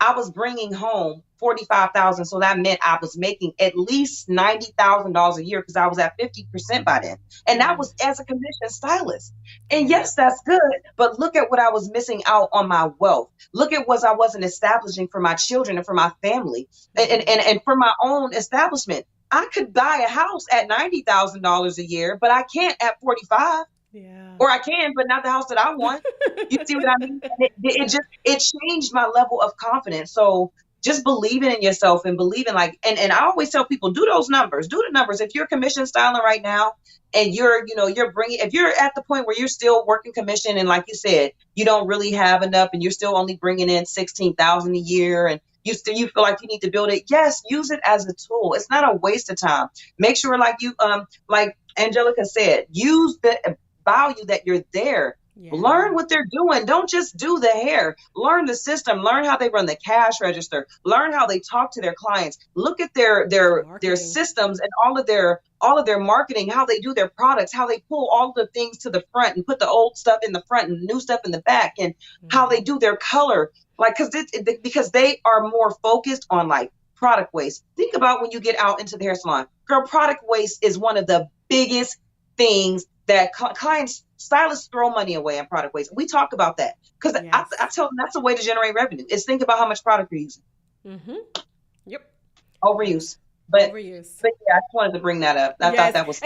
I was bringing home 45,000. So that meant I was making at least $90,000 a year because I was at 50% by then. And that was as a commission stylist. And Yeah. yes, that's good. But look at what I was missing out on my wealth. Look at what I wasn't establishing for my children and for my family and for my own establishment. I could buy a house at $90,000 a year, but I can't at 45. Yeah. Or I can, but not the house that I want. You see what I mean? It changed my level of confidence. So just believing in yourself and believing and I always tell people, do those numbers, do the numbers. If you're commission styling right now and if you're at the point where you're still working commission and like you said, you don't really have enough and you're still only bringing in 16,000 a year and you feel like you need to build it. Yes, use it as a tool. It's not a waste of time. Make sure like Angelica said, use the value that you're there. Yeah. Learn what they're doing. Don't just do the hair. Learn the system. Learn how they run the cash register. Learn how they talk to their clients. Look at their systems and all of their marketing, how they do their products, how they pull all the things to the front and put the old stuff in the front and new stuff in the back, and how they do their color. Like, because they are more focused on like product waste. Think about when you get out into the hair salon. Girl, product waste is one of the biggest things that clients, stylists throw money away on product waste. We talk about that because I tell them that's a way to generate revenue. Is think about how much product you're using. Yep. Overuse. But yeah, I just wanted to bring that up. I thought that was,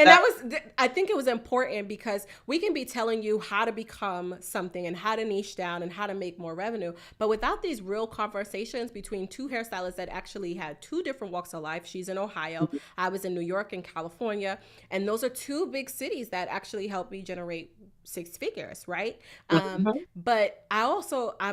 I think it was important because we can be telling you how to become something and how to niche down and how to make more revenue. But without these real conversations between two hairstylists that actually had two different walks of life, she's in Ohio, I was in New York and California. And those are two big cities that actually helped me generate 6 figures, right? But I'm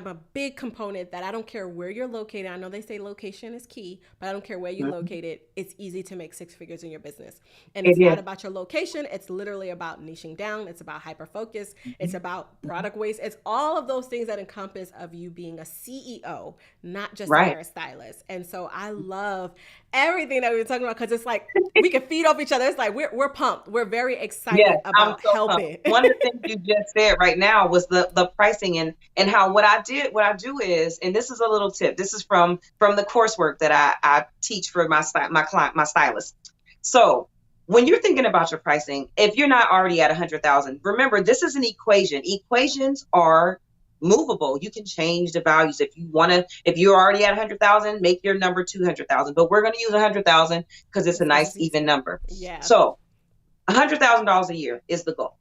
a big component that I don't care where you're located. I know they say location is key, but I don't care where you're located. It's easy to make 6 figures in your business. And it's not about your location. It's literally about niching down. It's about hyper focus. It's about product waste. It's all of those things that encompass of you being a CEO, not just a hairstylist. And so I love everything that we were talking about because it's like we can feed off each other. It's like we're pumped. We're very excited about helping. One of the things you just said right now was the pricing and how what I do is, and this is a little tip. This is from the coursework that I teach for my stylist. So when you're thinking about your pricing, if you're not already at 100,000, remember this is an equation. Equations are movable. You can change the values if you want to. If you're already at 100,000, make your number 200,000. But we're going to use 100,000 because it's a nice even number. Yeah. So $100,000 a year is the goal.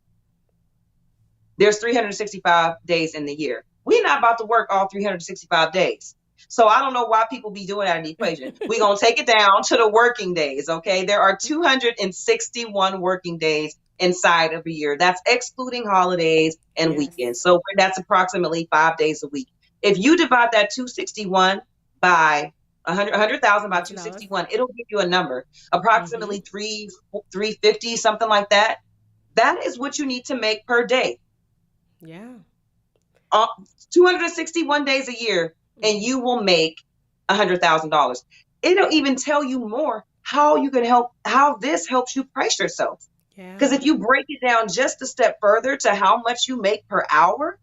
There's 365 days in the year. We're not about to work all 365 days. So I don't know why people be doing that in the equation. We're going to take it down to the working days, okay? There are 261 working days inside of a year. That's excluding holidays and weekends. So that's approximately 5 days a week. If you divide that 261 by 100,000 by 261, it'll give you a number, approximately 350, something like that. That is what you need to make per day. Yeah. 261 days a year, and you will make $100,000. It'll even tell you more how this helps you price yourself. Because if you break it down just a step further to how much you make per hour,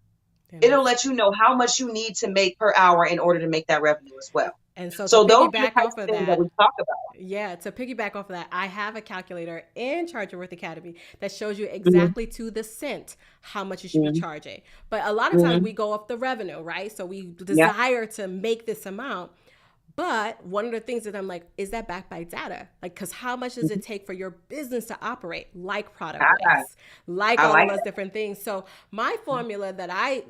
it'll let you know how much you need to make per hour in order to make that revenue as well. And so those piggyback off of that we talk about. Yeah, to piggyback off of that, I have a calculator in Charge Your Worth Academy that shows you exactly to the cent how much you should be charging. But a lot of times we go off the revenue, right? So we desire to make this amount. But one of the things that I'm like, is that backed by data? Like, because how much does it take for your business to operate like product waste, like all of those different things? So my formula that I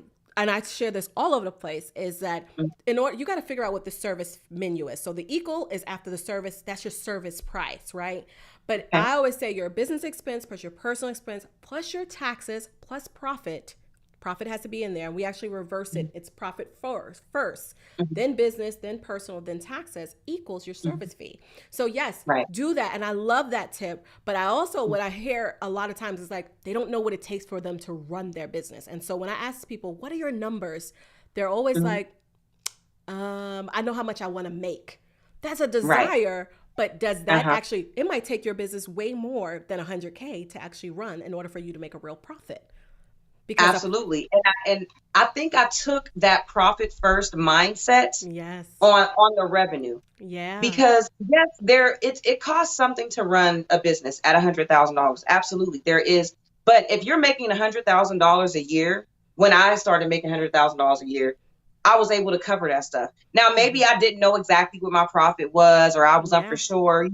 share this all over the place is that in order, you got to figure out what the service menu is. So the equal is after the service, that's your service price, right? But I always say your business expense plus your personal expense plus your taxes plus profit. Profit has to be in there. And we actually reverse it. It's profit first, then business, then personal, then taxes equals your service fee. So yes, do that. And I love that tip. But I also, what I hear a lot of times is like, they don't know what it takes for them to run their business. And so when I ask people, what are your numbers? They're always like, I know how much I want to make. That's a desire. But does that actually, it might take your business way more than 100K to actually run in order for you to make a real profit. because Absolutely. And I think I took that profit first mindset yes, on the revenue. yeah, Because yes, it costs something to run a business at $100,000. Absolutely, there is. But if you're making $100,000 a year, when I started making $100,000 a year, I was able to cover that stuff. Now, hmm, maybe I didn't know exactly what my profit was, or I was yeah. for sure,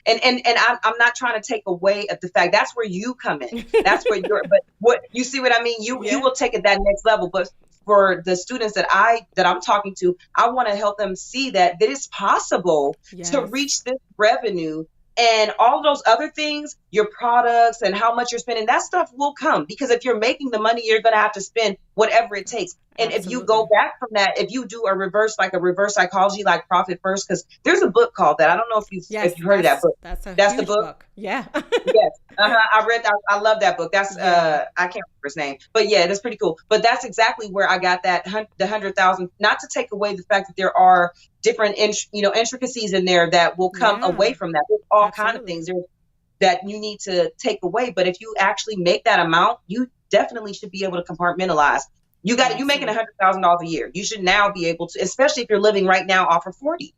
And I'm not trying to take away at the fact that's where you come in. That's where but what you see what I mean. You Yeah. will take it that next level, but for the students that I'm talking to, I want to help them see that it is possible to Yes. reach this revenue, and all of those other things, your products and how much you're spending, that stuff will come, because if you're making the money, you're going to have to spend whatever it takes. And if you go Absolutely. back from that, if you do a reverse psychology, like Profit First, because there's a book called that. I don't know if Yes, you heard of that book. that's a That's the huge book. book. Yeah. Yes. I read that. I love that book. That's Yeah. I can't remember his name, but yeah, that's pretty cool. But that's exactly where I got the 100,000. Not to take away the fact that there are different intricacies in there that will come Yeah. away from that. There's all kind of Absolutely. things that you need to take away. But if you actually make that amount, you definitely should be able to compartmentalize. You making Awesome. $100,000 a year. You should now be able to, especially if you're living right now off of 40.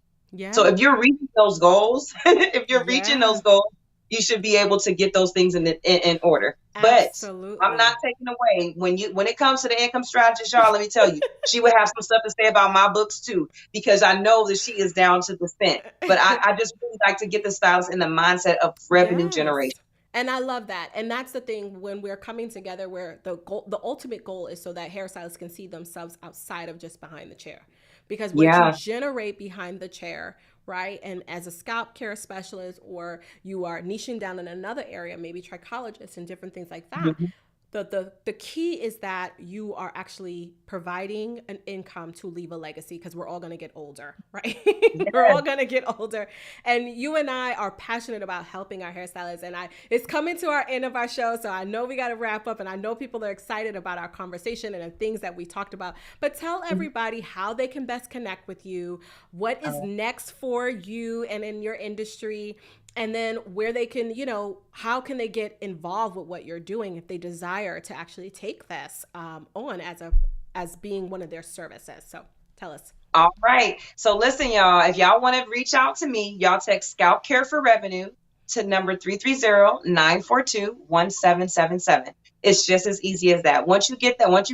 So Yeah. if you're reaching those goals, if you're reaching Yeah. those goals, you should be able to get those things in order. But I'm Absolutely. not taking away when it comes to the income strategist, y'all. Let me tell you, she would have some stuff to say about my books too, because I know that she is down to the cent. But I just really like to get the stylist in the mindset of revenue Yes. generation. And I love that. And that's the thing when we're coming together where the ultimate goal is so that hairstylists can see themselves outside of just behind the chair. Because what you Yeah. generate behind the chair, right? And as a scalp care specialist, or you are niching down in another area, maybe trichologists and different things like that, Mhm. the key is that you are actually providing an income to leave a legacy, because we're all going to get older, right? We're all going to get older, and you and I are passionate about helping our hairstylists, and it's coming to our end of our show, so I know we got to wrap up, and I know people are excited about our conversation and the things that we talked about. But tell everybody how they can best connect with you, what is next for you and in your industry, and then where they can, how can they get involved with what you're doing if they desire to actually take this on as being one of their services. So tell us. All right. So listen, y'all, if y'all want to reach out to me, y'all text Scalp Care for Revenue to number 330-942-1777. It's just as easy as that. Once you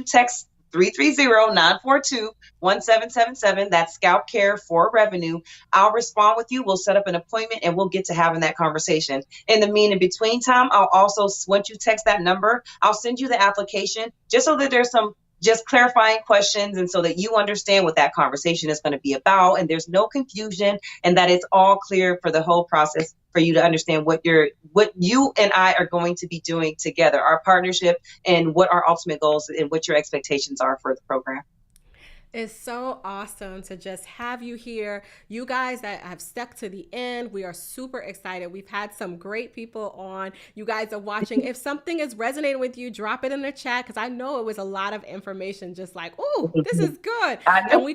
text 330-942-1777, that's Scalp Care for Revenue, I'll respond with you. We'll set up an appointment and we'll get to having that conversation. In the between time, I'll also, once you text that number, I'll send you the application just so that there's some just clarifying questions, and so that you understand what that conversation is going to be about, and there's no confusion, and that it's all clear for the whole process for you to understand what you and I are going to be doing together, our partnership, and what our ultimate goals and what your expectations are for the program. It's so awesome to just have you here. You guys that have stuck to the end, we are super excited. We've had some great people on. You guys are watching. If something is resonating with you, drop it in the chat, because I know it was a lot of information, just like, oh, this is good. I And know.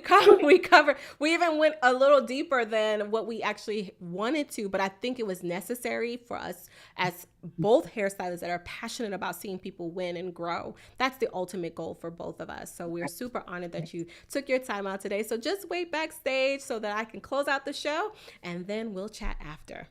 we even went a little deeper than what we actually wanted to, but I think it was necessary for us as both hairstylists that are passionate about seeing people win and grow. That's the ultimate goal for both of us. So we're super honored that you took your time out today. So just wait backstage so that I can close out the show, and then we'll chat after.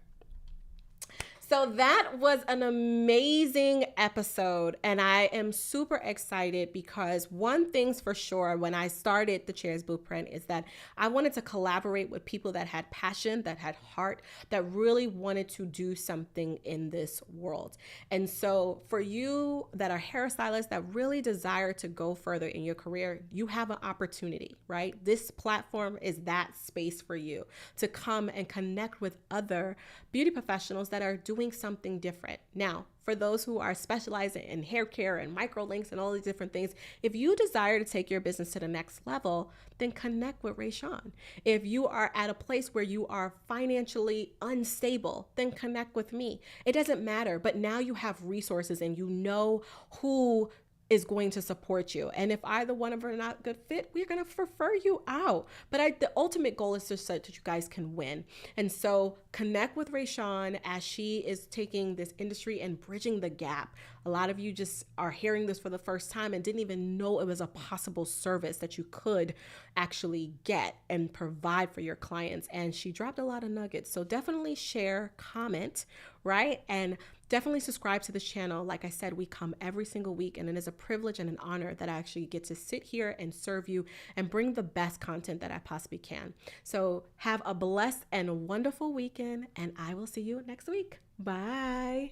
So that was an amazing episode, and I am super excited because one thing's for sure when I started the Chairs Blueprint is that I wanted to collaborate with people that had passion, that had heart, that really wanted to do something in this world. And so for you that are hairstylists that really desire to go further in your career, you have an opportunity, right? This platform is that space for you to come and connect with other beauty professionals that are doing something different. Now, for those who are specializing in hair care and microlinks and all these different things, if you desire to take your business to the next level, then connect with Rayshawn. If you are at a place where you are financially unstable, then connect with me. It doesn't matter, but now you have resources and you know who is going to support you. And if either one of them are not a good fit, we're going to refer you out. But the ultimate goal is just so that you guys can win. And so connect with Rayshawn as she is taking this industry and bridging the gap. A lot of you just are hearing this for the first time and didn't even know it was a possible service that you could actually get and provide for your clients. And she dropped a lot of nuggets. So definitely share, comment, right? And definitely subscribe to this channel. Like I said, we come every single week, and it is a privilege and an honor that I actually get to sit here and serve you and bring the best content that I possibly can. So have a blessed and wonderful weekend, and I will see you next week. Bye.